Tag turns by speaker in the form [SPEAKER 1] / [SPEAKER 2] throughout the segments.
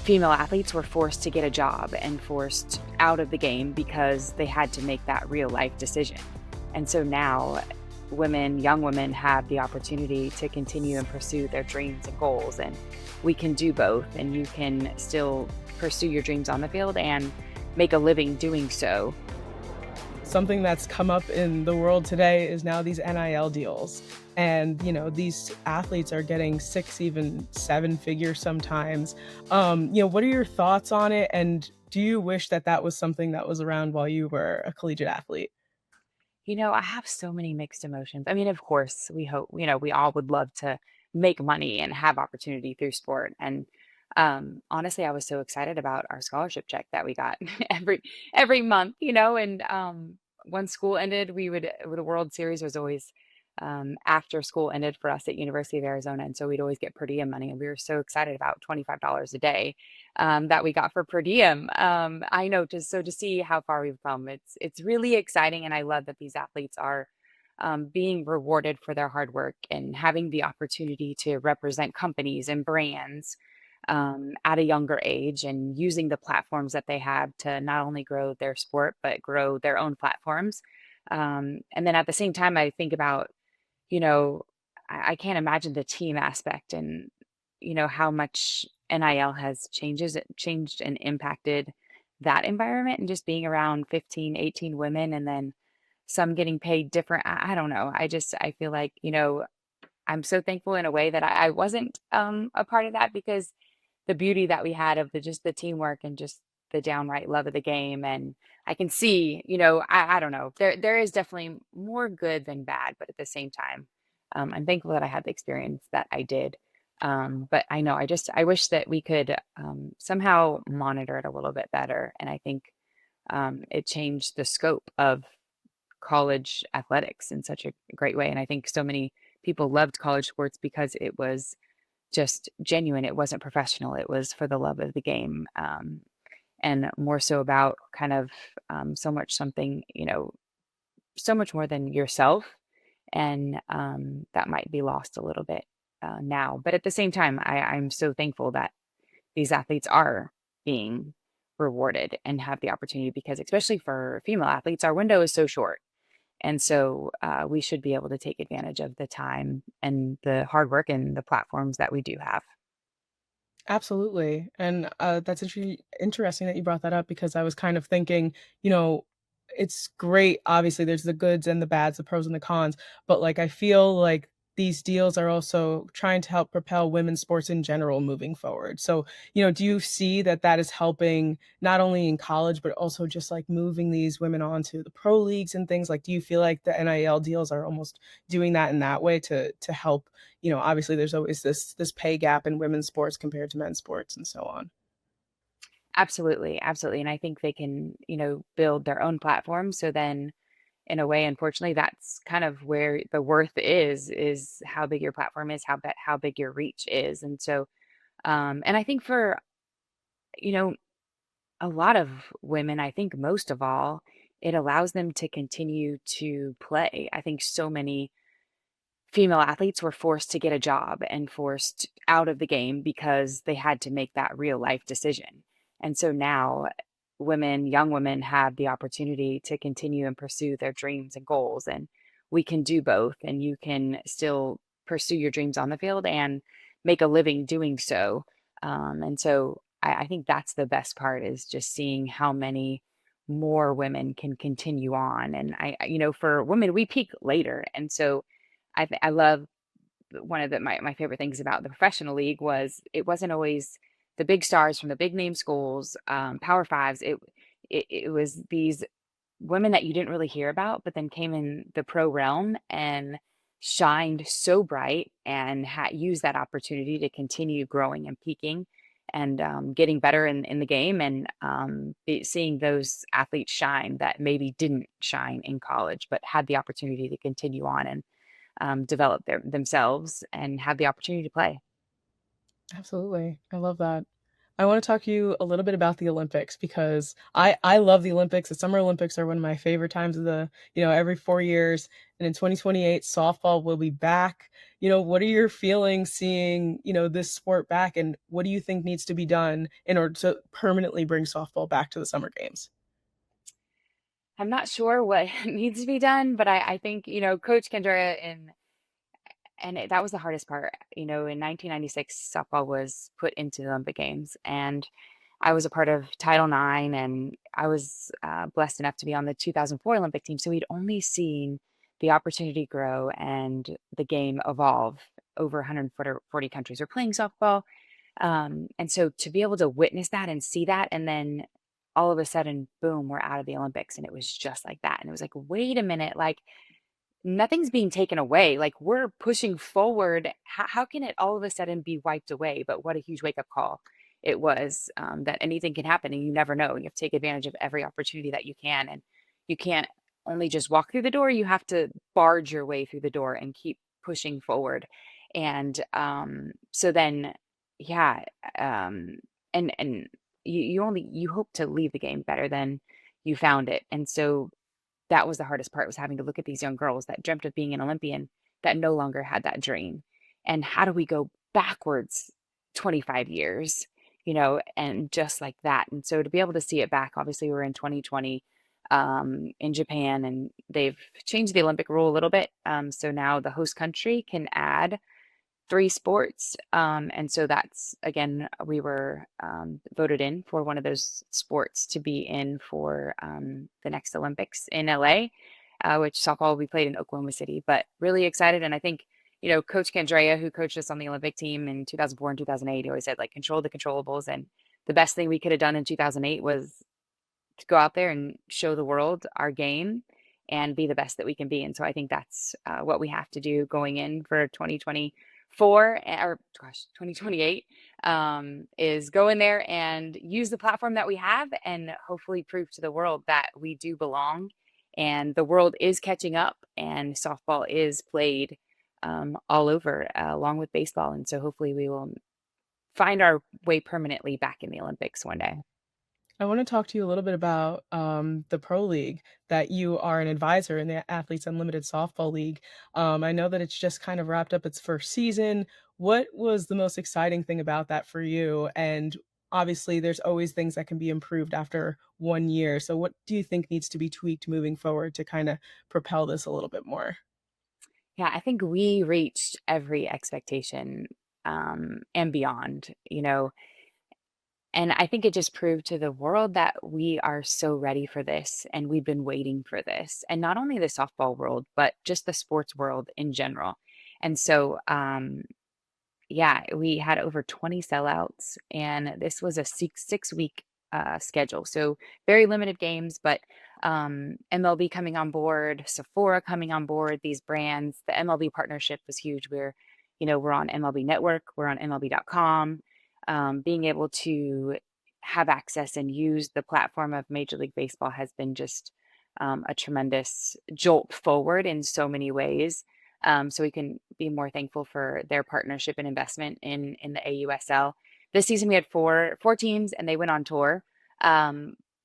[SPEAKER 1] female athletes were forced to get a job and forced out of the game because they had to make that real life decision. And so now young women have the opportunity to continue and pursue their dreams and goals. And we can do both, and you can still pursue your dreams on the field and make a living doing so.
[SPEAKER 2] Something that's come up in the world today is now these NIL deals. And, these athletes are getting 6, even 7 figures sometimes. What are your thoughts on it? And do you wish that that was something that was around while you were a collegiate athlete?
[SPEAKER 1] I have so many mixed emotions. I mean, of course, we hope, we all would love to make money and have opportunity through sport. And honestly, I was so excited about our scholarship check that we got every month, and when school ended, the World Series was always after school ended for us at University of Arizona. And so we'd always get per diem money. And we were so excited about $25 a day that we got for per diem. I know, just so to see how far we've come, it's really exciting, and I love that these athletes are being rewarded for their hard work and having the opportunity to represent companies and brands at a younger age, and using the platforms that they have to not only grow their sport but grow their own platforms. And then at the same time, I think about you know, I can't imagine the team aspect, and, how much NIL has changed and impacted that environment, and just being around 15, 18 women, and then some getting paid different. I don't know. I feel like, I'm so thankful in a way that I wasn't a part of that, because the beauty that we had of just the teamwork and just the downright love of the game. And I can see, I don't know, there is definitely more good than bad, but at the same time, I'm thankful that I had the experience that I did. But I know I wish that we could somehow monitor it a little bit better. And I think it changed the scope of college athletics in such a great way. And I think so many people loved college sports because it was just genuine. It wasn't professional. It was for the love of the game, and more so about kind of so much something, so much more than yourself. And that might be lost a little bit now. But at the same time, I'm so thankful that these athletes are being rewarded and have the opportunity, because especially for female athletes, our window is so short. And so we should be able to take advantage of the time and the hard work and the platforms that we do have.
[SPEAKER 2] Absolutely, and, that's interesting that you brought that up because I was kind of thinking, you know, it's great, obviously, there's the goods and the bads, the pros and the cons, but, like, I feel like these deals are also trying to help propel women's sports in general moving forward, so, do you see that that is helping not only in college, but also just, like, moving these women on to the pro leagues and things? Like, do you feel like the NIL deals are almost doing that in that way to help obviously there's always this pay gap in women's sports compared to men's sports and so on.
[SPEAKER 1] Absolutely, absolutely. And I think they can, build their own platform. So then, in a way, unfortunately, that's kind of where the worth is how big your platform is, how big your reach is. And so, and I think for, you know, a lot of women, I think most of all, it allows them to continue to play. I think so many female athletes were forced to get a job and forced out of the game because they had to make that real life decision. And so now young women have the opportunity to continue and pursue their dreams and goals. And we can do both, and you can still pursue your dreams on the field and make a living doing so. And so I think that's the best part, is just seeing how many more women can continue on. And for women, we peak later. And so I love one of my favorite things about the professional league was it wasn't always the big stars from the big name schools, Power Fives. It was these women that you didn't really hear about, but then came in the pro realm and shined so bright, and used that opportunity to continue growing and peaking and getting better in the game, and seeing those athletes shine that maybe didn't shine in college but had the opportunity to continue on and develop themselves and have the opportunity to play.
[SPEAKER 2] Absolutely. I love that. I wanna talk to you a little bit about the Olympics because I love the Olympics. The Summer Olympics are one of my favorite times of the every 4 years, and in 2028, softball will be back. What are your feelings seeing, this sport back, and what do you think needs to be done in order to permanently bring softball back to the Summer Games?
[SPEAKER 1] I'm not sure what needs to be done, but I think, Coach Kendra that was the hardest part. In 1996, softball was put into the Olympic Games, and I was a part of Title IX, and I was blessed enough to be on the 2004 Olympic team. So we'd only seen the opportunity grow and the game evolve. Over 140 countries were playing softball. And so to be able to witness that and see that, and then all of a sudden, boom, we're out of the Olympics. And it was just like that. And it was like, wait a minute, like, nothing's being taken away. Like, we're pushing forward. How can it all of a sudden be wiped away? But what a huge wake up call it was, that anything can happen and you never know. You have to take advantage of every opportunity that you can. And you can't only just walk through the door, you have to barge your way through the door and keep pushing forward. And so then, yeah, and you hope to leave the game better than you found it. And so that was the hardest part, was having to look at these young girls that dreamt of being an Olympian that no longer had that dream. And how do we go backwards 25 years, and just like that. And so to be able to see it back, obviously we're in 2020 in Japan, and they've changed the Olympic rule a little bit. So now the host country can add 3 sports, and so that's again, we were, voted in for one of those sports to be in for, the next Olympics in LA, which softball will be played in Oklahoma City, but really excited, and I think, Coach Candrea, who coached us on the Olympic team in 2004 and 2008, he always said, like, "Control the controllables," and the best thing we could have done in 2008 was to go out there and show the world our game and be the best that we can be. And so I think that's what we have to do going in for 2024, or gosh, 2028, is go in there and use the platform that we have and hopefully prove to the world that we do belong and the world is catching up and softball is played all over, along with baseball. And so hopefully we will find our way permanently back in the Olympics one day.
[SPEAKER 2] I want to talk to you a little bit about the Pro League that you are an advisor in the Athletes Unlimited Softball League. I know that it's just kind of wrapped up its first season. What was the most exciting thing about that for you? And obviously, there's always things that can be improved after 1 year. So, what do you think needs to be tweaked moving forward to kind of propel this a little bit more?
[SPEAKER 1] Yeah, I think we reached every expectation, and beyond, and I think it just proved to the world that we are so ready for this and we've been waiting for this. And not only the softball world, but just the sports world in general. And so, yeah, we had over 20 sellouts, and this was a six week schedule. So very limited games, but MLB coming on board, Sephora coming on board, these brands. The MLB partnership was huge. We're on MLB Network, we're on MLB.com. Being able to have access and use the platform of Major League Baseball has been just a tremendous jolt forward in so many ways. So we can be more thankful for their partnership and investment in the AUSL. This season we had four teams and they went on tour.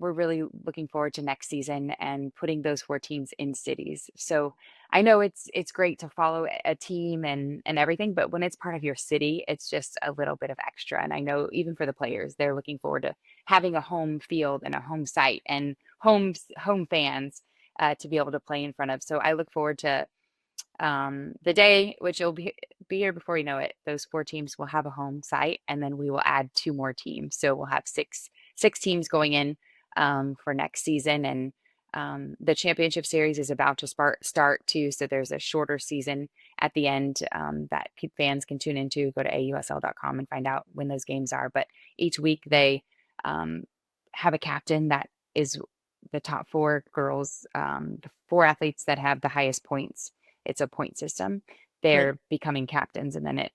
[SPEAKER 1] We're really looking forward to next season and putting those 4 teams in cities. So I know it's great to follow a team and everything, but when it's part of your city, it's just a little bit of extra. And I know even for the players, they're looking forward to having a home field and a home site and home fans to be able to play in front of. So I look forward to the day, which will be here before you know it. Those 4 teams will have a home site, and then we will add 2 more teams. So we'll have six teams going in for next season, and the championship series is about to start too. So there's a shorter season at the end, that fans can tune into. Go to AUSL.com and find out when those games are. But each week they um, have a captain that is the top 4 girls, the 4 athletes that have the highest points. It's a point system.
[SPEAKER 2] Right.
[SPEAKER 1] They're becoming captains, and then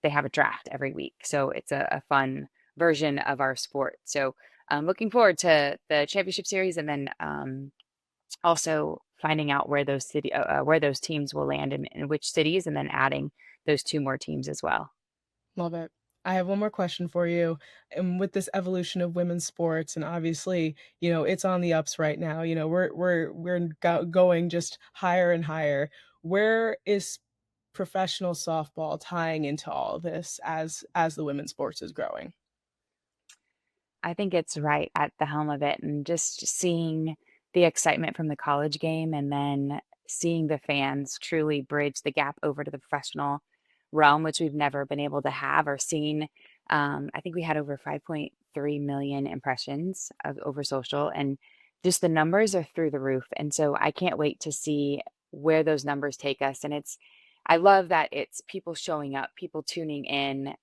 [SPEAKER 1] they have a draft every week. So it's a fun version of our sport. So I'm looking forward to the championship series, and then also finding out where those teams will land in which cities, and then adding those 2 more teams as well.
[SPEAKER 2] Love it. I have one more question for you. And with this evolution of women's sports, and obviously, it's on the ups right now. We're going just higher and higher. Where is professional softball tying into all of this as the women's sports is growing?
[SPEAKER 1] I think it's right at the helm of it, and just seeing the excitement from the college game and then seeing the fans truly bridge the gap over to the professional realm, which we've never been able to have or seen. I think we had over 5.3 million impressions of over social, and just the numbers are through the roof. And so I can't wait to see where those numbers take us. And I love that it's people showing up, people tuning in,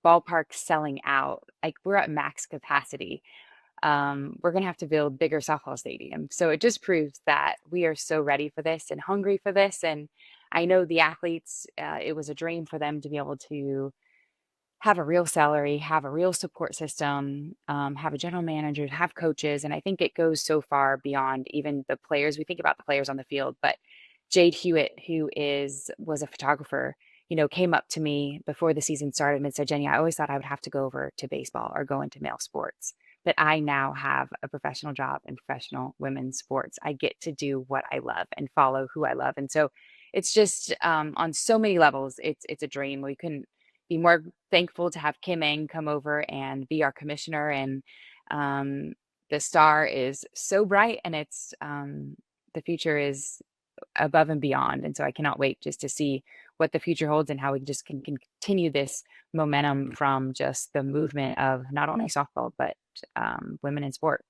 [SPEAKER 1] ballparks selling out. Like, we're at max capacity. We're gonna have to build bigger softball stadium. So it just proves that we are so ready for this and hungry for this. And I know the athletes, it was a dream for them to be able to have a real salary, have a real support system, have a general manager, have coaches. And I think it goes so far beyond even the players. We think about the players on the field, but Jade Hewitt, who was a photographer, came up to me before the season started and said, Jenny, I always thought I would have to go over to baseball or go into male sports. But I now have a professional job in professional women's sports. I get to do what I love and follow who I love. And so it's just on so many levels, it's a dream. We couldn't be more thankful to have Kim Eng come over and be our commissioner. And um, the star is so bright, and the future is above and beyond. And so I cannot wait just to see what the future holds and how we just can continue this momentum from just the movement of not only softball, but women in sport.